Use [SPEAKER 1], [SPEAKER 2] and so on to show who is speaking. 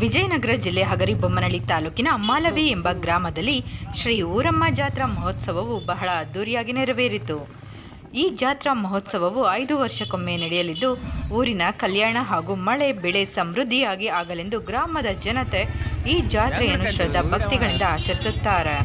[SPEAKER 1] ವಿಜಯನಗರ ಜಿಲ್ಲೆ ಹಗರಿಬೊಮ್ಮನಹಳ್ಳಿ ತಾಲೂಕಿನ ಮಾಲವಿ ಎಂಬ ಗ್ರಾಮದಲ್ಲಿ ಶ್ರೀ ಊರಮ್ಮ ಜಾತ್ರಾ ಮಹೋತ್ಸವವು ಬಹಳ ಅದ್ದೂರಿಯಾಗಿ ನೆರವೇರಿತು. ಈ ಜಾತ್ರಾ ಮಹೋತ್ಸವವು 5 ವರ್ಷಕ್ಕೊಮ್ಮೆ ನಡೆಯಲಿದ್ದು, ಊರಿನ ಕಲ್ಯಾಣ ಹಾಗೂ ಮಳೆ ಬೆಳೆ ಸಮೃದ್ಧಿಯಾಗಿ ಆಗಲೆಂದು ಗ್ರಾಮದ ಜನತೆ ಈ ಜಾತ್ರೆಯನ್ನು ಶ್ರದ್ಧಾ ಭಕ್ತಿಗಳಿಂದ ಆಚರಿಸುತ್ತಾರೆ.